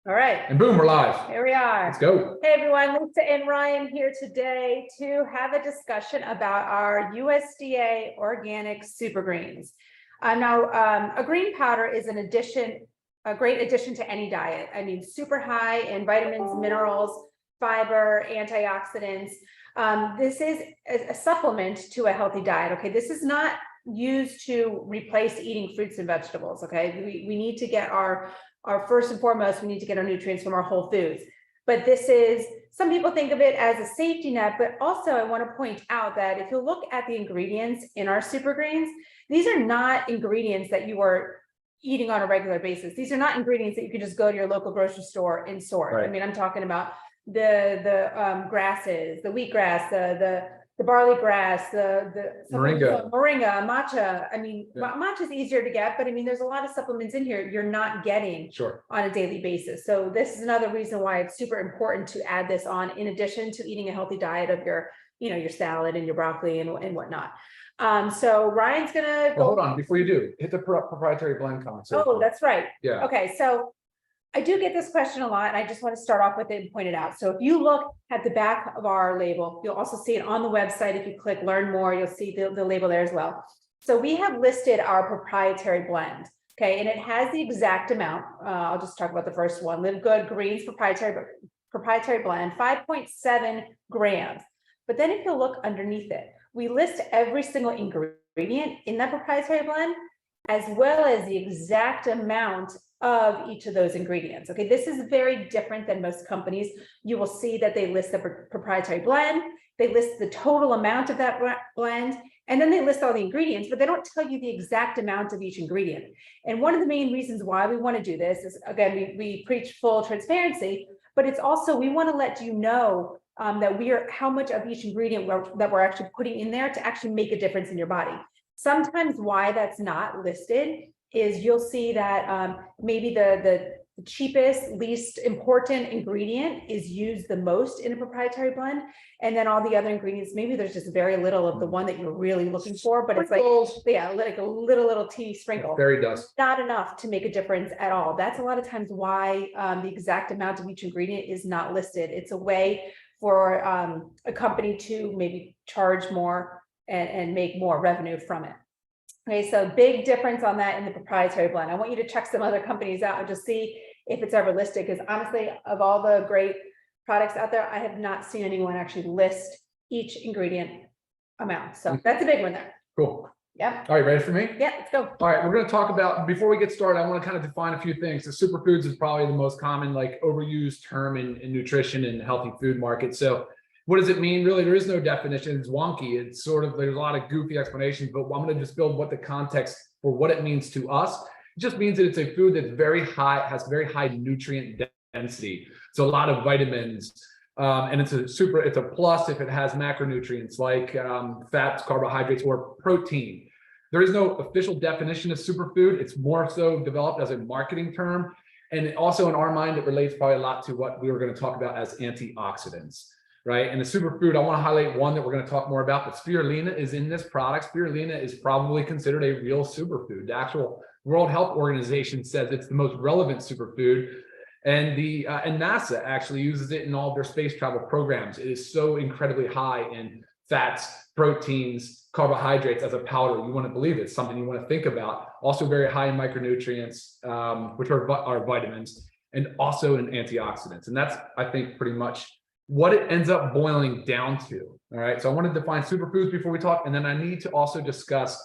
All right. And boom, we're live. Here we are. Let's go. Hey everyone, Lisa and Ryan here today to have a discussion about our USDA organic super greens. Now, a green powder is a great addition to any diet. I mean, super high in vitamins, minerals, fiber, antioxidants. This is a supplement to a healthy diet. Okay, this is not used to replace eating fruits and vegetables. Okay, we need to get our first and foremost, we need to get our nutrients from our whole foods. But this is, some people think of it as a safety net, but also I want to point out that if you look at the ingredients in our super greens, these are not ingredients that you are eating on a regular basis. These are not ingredients that you can just go to your local grocery store and sort. Right. I mean, I'm talking about the grasses, the wheatgrass, the barley grass, the Moringa, matcha. I mean, matcha is easier to get, but I mean, there's a lot of supplements in here you're not getting on a daily basis. So this is another reason why it's super important to add this on, in addition to eating a healthy diet of your, your salad and your broccoli and whatnot. So Ryan's gonna go. Hold on, before you do, hit the proprietary blend concept. Oh, that's right. Yeah. Okay, so I do get this question a lot, and I just want to start off with it and point it out. So if you look at the back of our label, you'll also see it on the website. If you click learn more, you'll see the label there as well. So we have listed our proprietary blend, okay, and it has the exact amount. I'll just talk about the first one, LiveGood Greens proprietary blend, 5.7 grams. But then if you look underneath it, we list every single ingredient in that proprietary blend, as well as the exact amount of each of those ingredients. Okay, this is very different than most companies. You will see that they list the proprietary blend, they list the total amount of that blend, and then they list all the ingredients, but they don't tell you the exact amount of each ingredient. And one of the main reasons why we want to do this is, again, we preach full transparency, but it's also, we want to let you know that how much of each ingredient that we're actually putting in there to actually make a difference in your body. Sometimes why that's not listed is you'll see that maybe the cheapest, least important ingredient is used the most in a proprietary blend. And then all the other ingredients, maybe there's just very little of the one that you're really looking for, but it's like, yeah, like a little teeny sprinkle. Fairy dust. Not enough to make a difference at all. That's a lot of times why the exact amount of each ingredient is not listed. It's a way for a company to maybe charge more and make more revenue from it. Okay, so big difference on that in the proprietary blend. I want you to check some other companies out and just see if it's ever listed, because honestly, of all the great products out there, I have not seen anyone actually list each ingredient amount. So that's a big one there. Cool. Yeah. All right, ready for me? Yeah, let's go. All right, we're going to talk about, before we get started, I want to kind of define a few things. The superfoods is probably the most common, like, overused term in nutrition and healthy food market. So what does it mean? Really, there is no definition. It's wonky. It's sort of, there's a lot of goofy explanations, but I'm going to just build what the context for what it means to us. It just means that it's a food that's very high, has very high nutrient density. So a lot of vitamins, and it's a plus if it has macronutrients like fats, carbohydrates, or protein. There is no official definition of superfood. It's more so developed as a marketing term. And also in our mind, it relates probably a lot to what we were going to talk about as antioxidants. Right. And the superfood, I want to highlight one that we're going to talk more about, but spirulina is in this product. Spirulina is probably considered a real superfood. The actual World Health Organization says it's the most relevant superfood. And and NASA actually uses it in all of their space travel programs. It is so incredibly high in fats, proteins, carbohydrates as a powder. You want to believe it's something you want to think about. Also very high in micronutrients, which are vitamins, and also in antioxidants. And that's, I think, pretty much what it ends up boiling down to. All right, so I want to define superfoods before we talk, and then I need to also discuss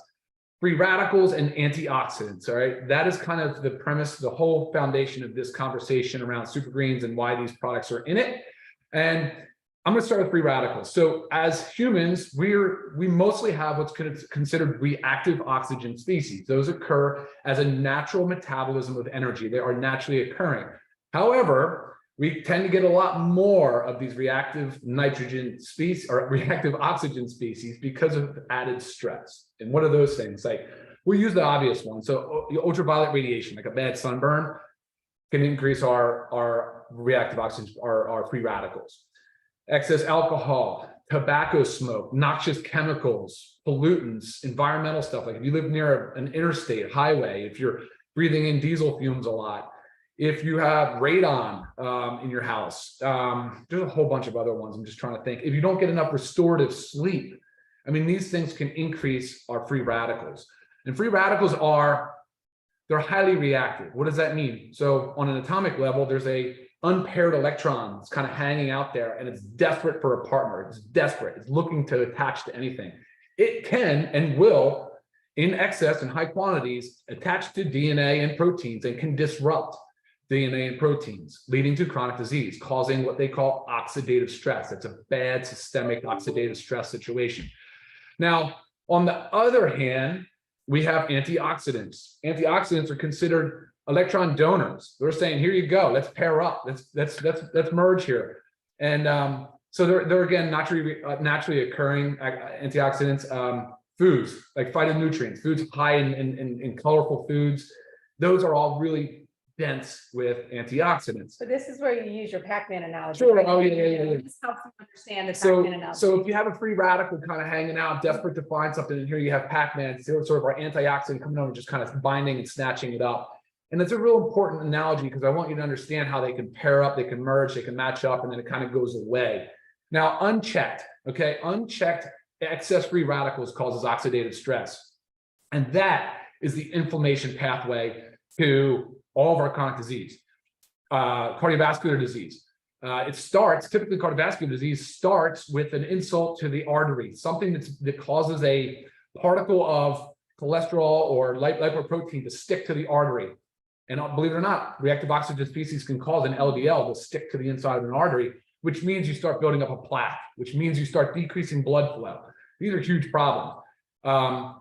free radicals and antioxidants. All right, that is kind of the premise, the whole foundation of this conversation around super greens and why these products are in it. And I'm going to start with free radicals. So as humans, we mostly have what's considered reactive oxygen species. Those occur as a natural metabolism of energy. They are naturally occurring. However, we tend to get a lot more of these reactive nitrogen species or reactive oxygen species because of added stress. And what are those things? Like, we'll use the obvious one. So ultraviolet radiation, like a bad sunburn, can increase our reactive oxygen, our free radicals. Excess alcohol, tobacco smoke, noxious chemicals, pollutants, environmental stuff. Like if you live near an interstate highway, if you're breathing in diesel fumes a lot, If you have radon in your house, there's a whole bunch of other ones. I'm just trying to think. If you don't get enough restorative sleep, I mean, these things can increase our free radicals. And free radicals they're highly reactive. What does that mean? So on an atomic level, there's a unpaired electron that's kind of hanging out there, and it's desperate for a partner. It's desperate. It's looking to attach to anything. It can and will, in excess and high quantities, attach to DNA and proteins and can disrupt DNA and proteins, leading to chronic disease, causing what they call oxidative stress. That's a bad systemic oxidative stress situation. Now, on the other hand, we have antioxidants. Antioxidants are considered electron donors. They're saying, here you go, let's pair up, let's merge here. And so they're again naturally occurring antioxidants. Foods like phytonutrients, foods high in colorful foods, those are all really dense with antioxidants. So this is where you use your Pac-Man analogy. Sure. Right? Oh, yeah. This helps you understand the Pac-Man analogy. So if you have a free radical kind of hanging out, desperate to find something, and here you have Pac-Man, sort of our antioxidant coming over, just kind of binding and snatching it up. And it's a real important analogy because I want you to understand how they can pair up, they can merge, they can match up, and then it kind of goes away. Now, unchecked, okay, unchecked excess free radicals causes oxidative stress. And that is the inflammation pathway to all of our chronic disease, cardiovascular disease. Typically cardiovascular disease starts with an insult to the artery, something that causes a particle of cholesterol or lipoprotein to stick to the artery. And believe it or not, reactive oxygen species can cause an LDL to stick to the inside of an artery, which means you start building up a plaque, which means you start decreasing blood flow. These are huge problems.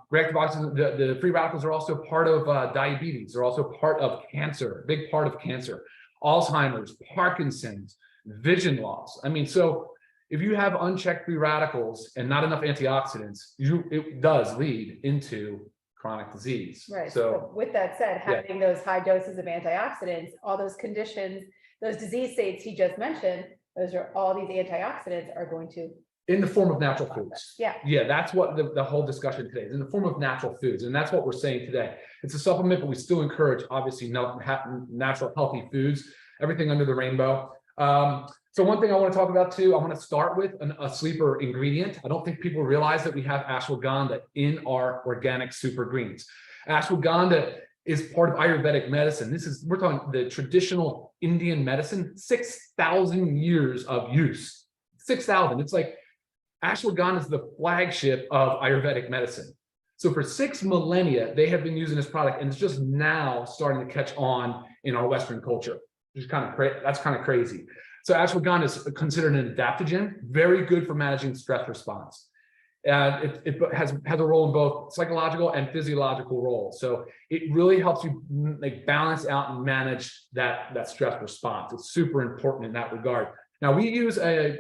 Reactive oxygen, the free radicals are also part of diabetes. They're also part of cancer, big part of cancer, Alzheimer's, Parkinson's, vision loss. I mean, so if you have unchecked free radicals and not enough antioxidants, it does lead into chronic disease. Right. So with that said, having those high doses of antioxidants, all those conditions, those disease states he just mentioned, those are all these antioxidants are going to in the form of natural foods. Yeah, that's what the whole discussion today is, in the form of natural foods. And that's what we're saying today. It's a supplement, but we still encourage, obviously, natural, healthy foods, everything under the rainbow. So one thing I want to talk about too, I want to start with a sleeper ingredient. I don't think people realize that we have ashwagandha in our organic super greens. Ashwagandha is part of Ayurvedic medicine. We're talking the traditional Indian medicine, 6,000 years of use. 6,000. It's like ashwagandha is the flagship of Ayurvedic medicine. So for 6 millennia, they have been using this product, and it's just now starting to catch on in our Western culture. Which is that's kind of crazy. So ashwagandha is considered an adaptogen, very good for managing stress response. And it has a role in both psychological and physiological roles. So it really helps you balance out and manage that stress response. It's super important in that regard. Now we use a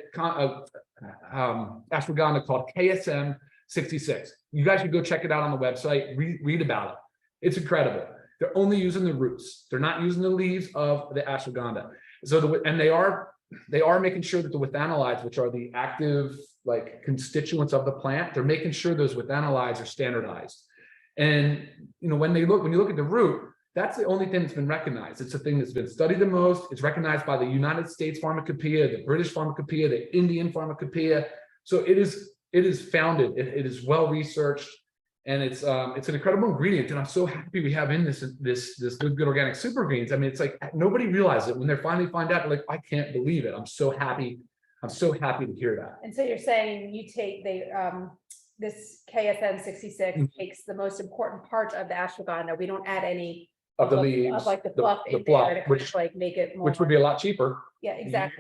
ashwagandha called KSM 66. You guys should go check it out on the website, read about it. It's incredible. They're only using the roots. They're not using the leaves of the ashwagandha. So they are making sure that the withanolides, which are the active constituents of the plant, they're making sure those withanolides are standardized. And when you look at the root, that's the only thing that's been recognized. It's the thing that's been studied the most. It's recognized by the United States Pharmacopoeia, the British Pharmacopoeia, the Indian Pharmacopoeia. So it is founded. It is well researched, and it's an incredible ingredient. And I'm so happy we have in this good organic super greens. I mean, it's like nobody realizes it when they finally find out. They're like, I can't believe it. I'm so happy. I'm so happy to hear that. And so you're saying you take this KSM 66 takes the most important part of the ashwagandha. We don't add any of the leaves, of the fluff in fluff, there to kind of make it more, which would be a lot cheaper. Yeah, exactly.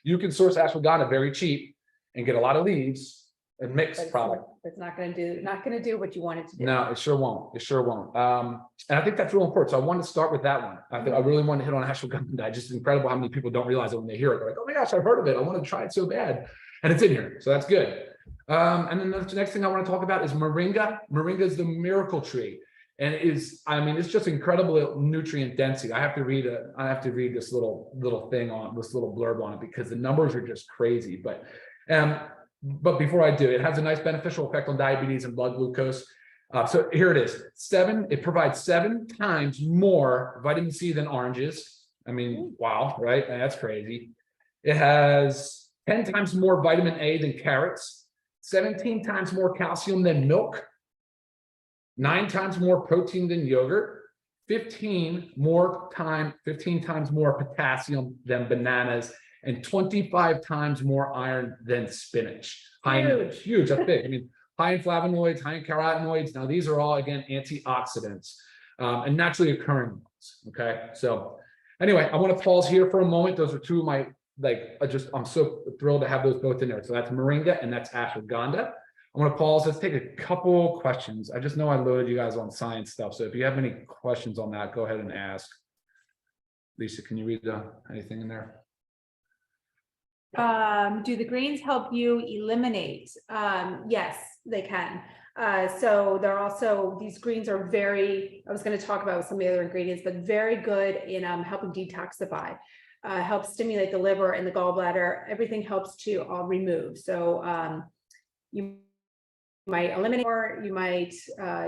You can source ashwagandha very cheap and get a lot of leaves and mix product. It's not going to do what you want it to do. No, it sure won't. It sure won't. And I think that's real important. So I wanted to start with that one. I really want to hit on ashwagandha. It's just incredible how many people don't realize it when they hear it. They're like, oh my gosh, I've heard of it. I want to try it so bad. And it's in here. So that's good. And then the next thing I want to talk about is moringa. Moringa is the miracle tree. And it's just incredible nutrient density. I have to read this little thing on this little blurb on it because the numbers are just crazy. But before I do, it has a nice beneficial effect on diabetes and blood glucose. So here it is. It provides 7 times more vitamin C than oranges. I mean, wow, right? That's crazy. It has 10 times more vitamin A than carrots, 17 times more calcium than milk, 9 times more protein than yogurt, 15 times more potassium than bananas, and 25 times more iron than spinach. Huge, that's big. I mean, high in flavonoids, high in carotenoids. Now, these are all, again, antioxidants and naturally occurring ones. Okay. So anyway, I want to pause here for a moment. Those are two of my, I'm so thrilled to have those both in there. So that's moringa and that's ashwagandha. I'm going to pause. Let's take a couple questions. I just know I loaded you guys on science stuff. So if you have any questions on that, go ahead and ask. Lisa, can you read anything in there? Do the greens help you eliminate? Yes, they can. So they're also, these greens are very, I was going to talk about some of the other ingredients, but very good in helping detoxify, helps stimulate the liver and the gallbladder. Everything helps to remove. So you might eliminate more, you might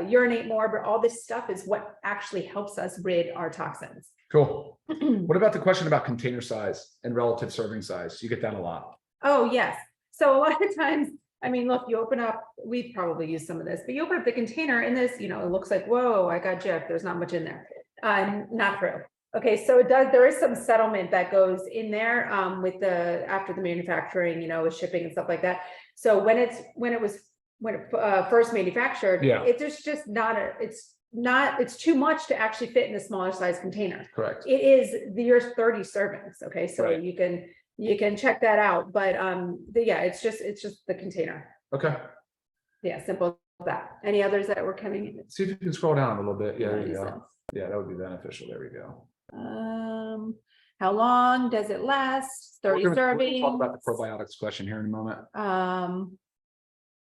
urinate more, but all this stuff is what actually helps us rid our toxins. Cool. What about the question about container size and relative serving size? You get that a lot. Oh, yes. So a lot of times, I mean, look, you open up, we've probably used some of this, but you open up the container and this, it looks like, whoa, I got gypped. There's not much in there. Not true. Okay, so there is some settlement that goes in there with after the manufacturing, with shipping and stuff like that. So when it first manufactured, it's just it's too much to actually fit in a smaller size container. Correct. It is your 30 servings. Okay, so right. you can check that out, but yeah, it's just the container. Okay. Yeah, simple as that. Any others that were coming in? See if you can scroll down a little bit. Yeah, there you go. Yeah, that would be beneficial. There we go. How long does it last? 30 servings. We'll talk about the probiotics question here in a moment.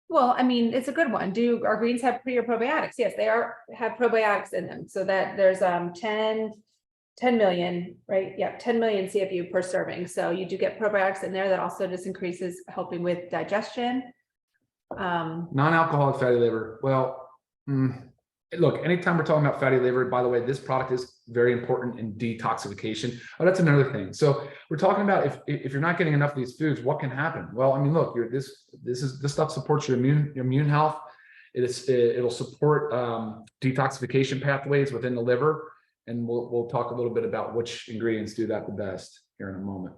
Well, I mean, it's a good one. Do our greens have pre or probiotics? Yes, they have probiotics in them. So that there's 10 million, right? Yeah, 10 million CFU per serving. So you do get probiotics in there. That also just increases helping with digestion. Non-alcoholic fatty liver. Well, look, anytime we're talking about fatty liver, by the way, this product is very important in detoxification. Oh, that's another thing. So we're talking about if you're not getting enough of these foods, what can happen? Well, I mean, look, this stuff supports your immune health. It'll support detoxification pathways within the liver, and we'll talk a little bit about which ingredients do that the best here in a moment.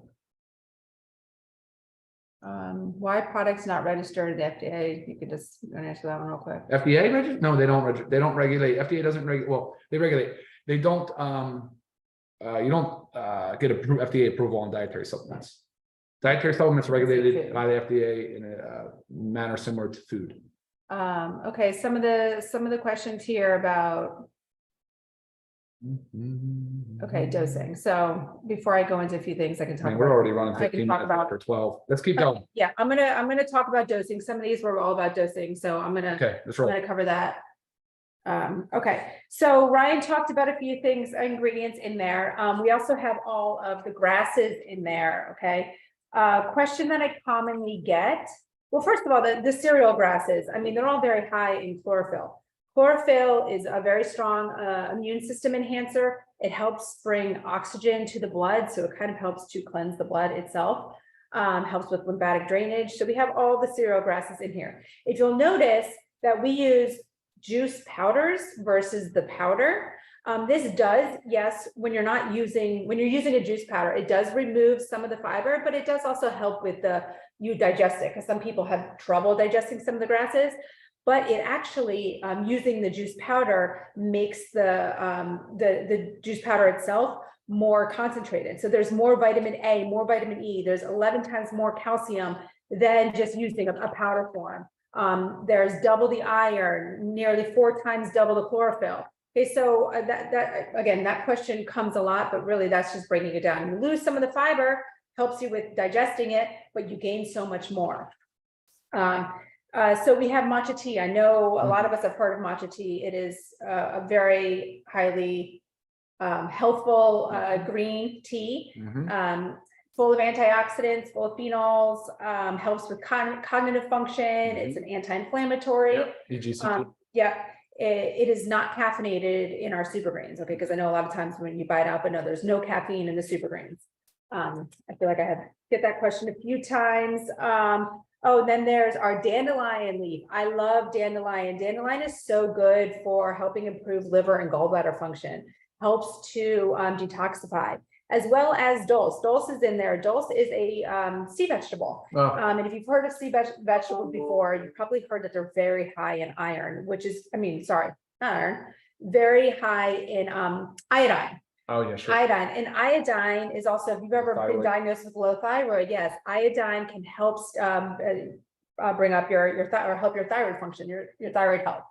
Why products not registered at the FDA? You could just answer that one real quick. FDA register? No, they don't regulate. FDA doesn't regulate. Well, they regulate. They don't. You don't get FDA approval on dietary supplements. Dietary supplements are regulated by the FDA in a manner similar to food. Okay, some of the questions here about. Okay, dosing. So before I go into a few things, I can talk. We're already running 15 minutes after 12. Let's keep going. Yeah, I'm gonna talk about dosing. Some of these were all about dosing, so I'm gonna cover that. Okay, so Ryan talked about a few things, ingredients in there. We also have all of the grasses in there. Okay, question that I commonly get. Well, first of all, the cereal grasses. I mean, they're all very high in chlorophyll. Chlorophyll is a very strong immune system enhancer. It helps bring oxygen to the blood, so it kind of helps to cleanse the blood itself, helps with lymphatic drainage. So we have all the cereal grasses in here. If you'll notice that we use juice powders versus the powder, this does, yes, when you're using a juice powder, it does remove some of the fiber, but it does also help with you digest it, because some people have trouble digesting some of the grasses. But it actually, using the juice powder makes the juice powder itself more concentrated. So there's more vitamin A, more vitamin E. There's 11 times more calcium than just using a powder form. There's double the iron, nearly 4 times double the chlorophyll. Okay, so that question comes a lot, but really that's just breaking it down. You lose some of the fiber, helps you with digesting it, but you gain so much more. So we have matcha tea. I know a lot of us have heard of matcha tea. It is a very highly healthful green tea, full of antioxidants, full of phenols, helps with cognitive function. It's an anti-inflammatory. EGCT. Yeah. it is not caffeinated in our super greens, okay? Because I know a lot of times when you buy it out, but no, there's no caffeine in the super greens. I feel like I had get that question a few times. Oh, then there's our dandelion leaf. I love dandelion. Dandelion is so good for helping improve liver and gallbladder function, helps to detoxify, as well as dulse. Dulse is in there. Dulse is a sea vegetable. Oh. And if you've heard of sea vegetables before, you've probably heard that they're very high in iron, which is, iron, very high in iodine. Oh, yeah, sure. Iodine, and iodine is also, if you've ever been Thyroid. diagnosed with low thyroid, yes, iodine can help bring up your or help your thyroid function, your thyroid health.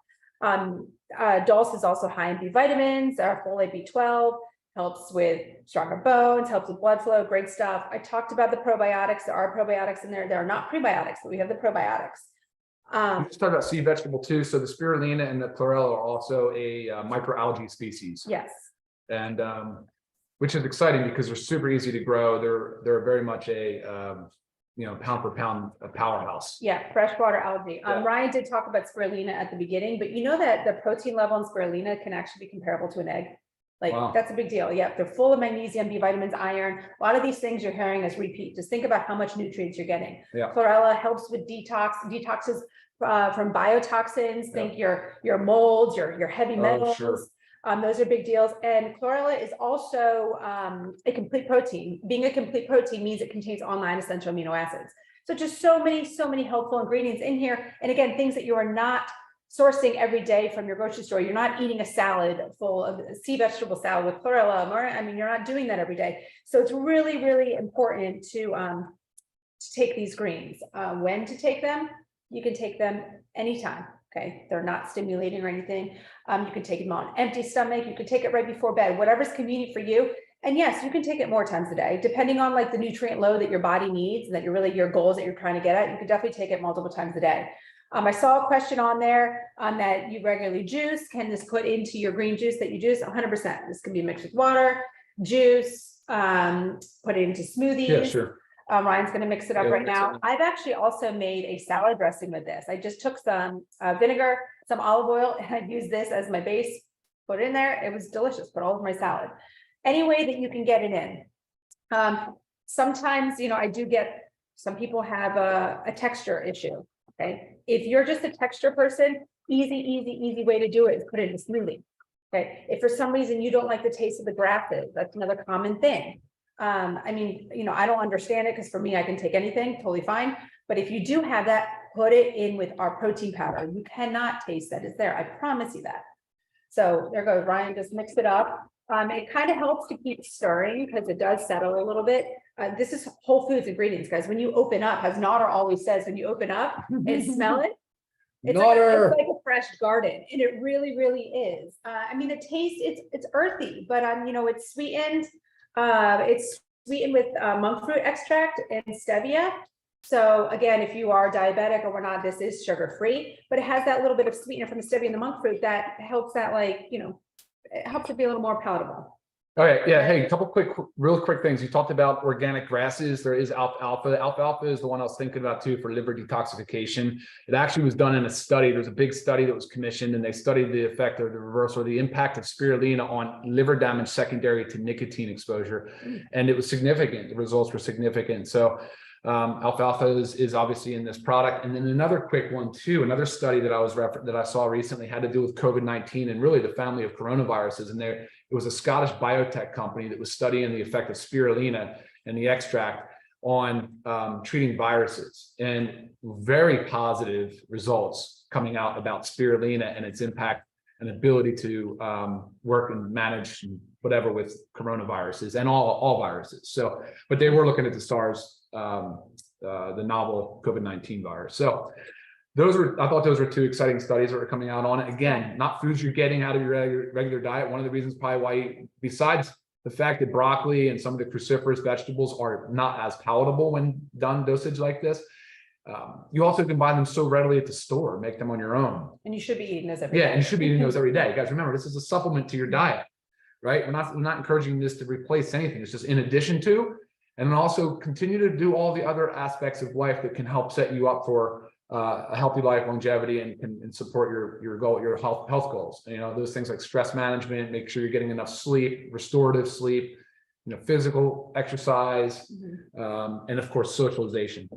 Dulse is also high in B vitamins, folate, B12, helps with stronger bones, helps with blood flow, great stuff. I talked about the probiotics. There are probiotics in there. There are not prebiotics, but we have the probiotics. We just talked about sea vegetable too. So the spirulina and the chlorella are also a microalgae species. Yes. And which is exciting because they're super easy to grow. They're very much a pound for pound a powerhouse. Yeah, freshwater algae. Yeah. Ryan did talk about spirulina at the beginning, but you know that the protein level in spirulina can actually be comparable to an egg. Like, Wow. That's a big deal. Yeah, they're full of magnesium, B vitamins, iron. A lot of these things you're hearing us repeat. Just think about how much nutrients you're getting. Yeah. Chlorella helps with detoxes from biotoxins. Think your molds, your heavy metals. Sure. Those are big deals. And chlorella is also a complete protein. Being a complete protein means it contains all 9 essential amino acids. So just so many helpful ingredients in here. And again, things that you are not sourcing every day from your grocery store. You're not eating a salad full of sea vegetable salad with chlorella. You're not doing that every day. So it's really important to take these greens. When to take them? You can take them anytime. Okay, they're not stimulating or anything. You can take them on empty stomach. You can take it right before bed, whatever's convenient for you. And yes, you can take it more times a day, depending on like the nutrient load that your body needs and that your goals that you're trying to get at. You can definitely take it multiple times a day. I saw a question on there that you regularly juice. Can this put into your green juice that you juice? 100%. This can be mixed with water, juice, put it into smoothies. Yeah, sure. Ryan's going to mix it up right now. I've actually also made a salad dressing with this. I just took some vinegar, some olive oil, and I used this as my base, put it in there. It was delicious, put all over my salad. Any way that you can get it in. Sometimes, I do get, some people have a texture issue. Okay. If you're just a texture person, easy way to do it is put it in a smoothie. Okay. If for some reason you don't like the taste of the grasses, that's another common thing. I don't understand it because for me, I can take anything, totally fine. But if you do have that, put it in with our protein powder. You cannot taste that it's there. I promise you that. So there goes Ryan, just mix it up. It kind of helps to keep stirring because it does settle a little bit. This is Whole Foods ingredients, guys. When you open up, as Nodder always says, when you open up and smell it, it's like a fresh garden, and it really is. The taste, it's earthy, but it's sweetened. It's sweetened with monk fruit extract and stevia. So again, if you are diabetic or whatnot, this is sugar-free, but it has that little bit of sweetener from the stevia and the monk fruit that helps that, it helps it be a little more palatable. All right. Yeah. Hey, a couple real quick things. You talked about organic grasses. There is alfalfa. Alfalfa is the one I was thinking about too for liver detoxification. It actually was done in a study. There's a big study that was commissioned, and they studied the effect or the reverse or the impact of spirulina on liver damage secondary to nicotine exposure. And it was significant. The results were significant. So alfalfa is obviously in this product. And then another quick one too, another study that I saw recently had to do with COVID-19 and really the family of coronaviruses. And it was a Scottish biotech company that was studying the effect of spirulina and the extract on treating viruses, and very positive results coming out about spirulina and its impact and ability to work and manage whatever with coronaviruses and all viruses. So, but they were looking at the SARS, the novel COVID-19 virus. So I thought those were 2 exciting studies that were coming out on it. Again, not foods you're getting out of your regular diet. One of the reasons probably why, besides the fact that broccoli and some of the cruciferous vegetables are not as palatable when done dosage like this, you also can buy them so readily at the store, make them on your own. And you should be eating those every day. Yeah, and you should be eating those every day. Guys, remember, this is a supplement to your diet, right? We're not encouraging this to replace anything. It's just in addition to, and then also continue to do all the other aspects of life that can help set you up for a healthy life, longevity, and can support your health goals. You know, those things like stress management, make sure you're getting enough sleep, restorative sleep, you know, physical exercise, and of course, socialization.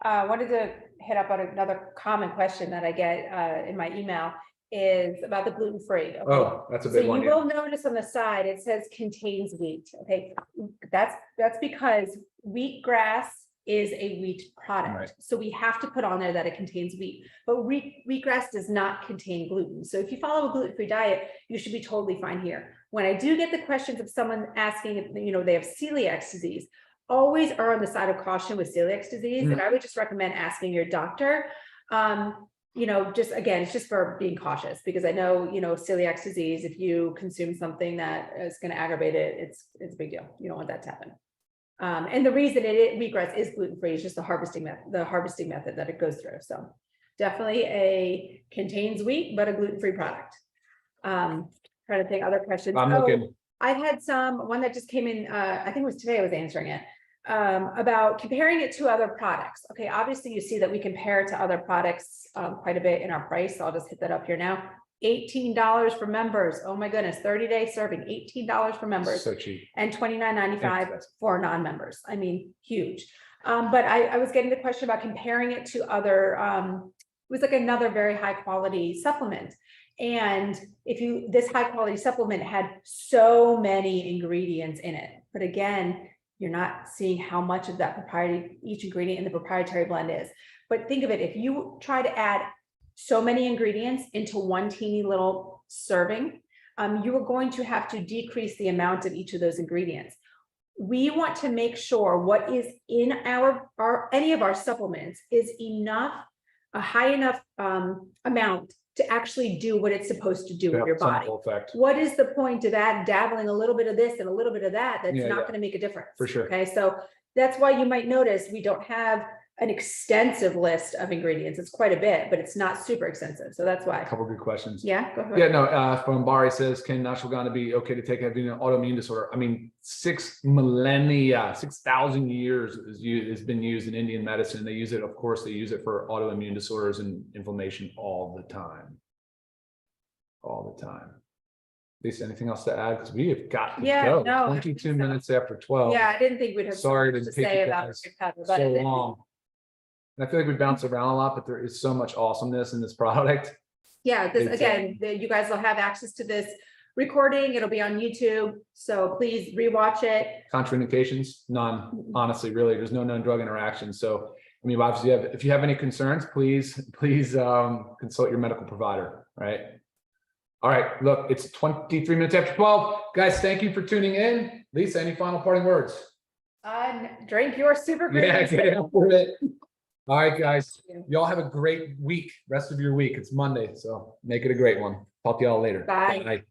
Wanted to hit up on another common question that I get in my email is about the gluten-free. Okay. Oh, that's a big one. You will notice on the side, it says contains wheat. Okay, that's because wheatgrass is a wheat product. Right. So we have to put on there that it contains wheat, but wheatgrass does not contain gluten. So if you follow a gluten-free diet, you should be totally fine here. When I do get the questions of someone asking if, you know, they have celiac disease, always err on the side of caution with celiac disease. And I would just recommend asking your doctor. You know, just again, it's just for being cautious, because I know, you know, celiac disease, if you consume something that is going to aggravate it, it's a big deal. You don't want that to happen. And the reason wheatgrass is gluten-free is just the harvesting method that it goes through. So definitely contains wheat, but a gluten-free product. Trying to think other questions. I'm looking. I've had one that just came in, I think it was today I was answering it, about comparing it to other products. Okay, obviously you see that we compare it to other products quite a bit in our price. So I'll just hit that up here now. $18 for members. Oh my goodness, 30-day serving, $18 for members. So cheap. And $29.95 for non-members. I mean, huge. But I was getting the question about comparing it to other, it was like another very high quality supplement. And this high quality supplement had so many ingredients in it, but again, you're not seeing how much of that each ingredient in the proprietary blend is. But think of it, if you try to add so many ingredients into one teeny little serving, you are going to have to decrease the amount of each of those ingredients. We want to make sure what is in any of our supplements is a high enough amount to actually do what it's supposed to do with your body. Effect. What is the point of that dabbling a little bit of this and a little bit of that? That's not going to make a difference. For sure. Okay, so that's why you might notice we don't have an extensive list of ingredients. It's quite a bit, but it's not super extensive. So that's why. A couple good questions. Yeah, go ahead. Yeah, no, from Bari says, can ashwagandha be okay to take having an autoimmune disorder? I mean, 6,000 years has been used in Indian medicine. They use it, of course, they use it for autoimmune disorders and inflammation all the time. All the time. Lisa, anything else to add? Because we have got to go. No, 22 minutes after 12. Yeah, I didn't think we'd have Sorry so to much take say you about guys pepper, so but long. And I feel like we bounce around a lot, but there is so much awesomeness in this product. yeah, you guys will have access to this recording. It'll be on YouTube. So please rewatch it. Contraindications? None. Honestly, really, there's no known drug interaction. So, I mean, obviously, if you have any concerns, please consult your medical provider, right? All right, look, it's 23 minutes after 12. Guys, thank you for tuning in. Lisa, any final parting words? Drink your super green. Yeah, get after it. All right, guys, y'all have a great week, rest of your week. It's Monday, so make it a great one. Talk to y'all later. Bye. Bye.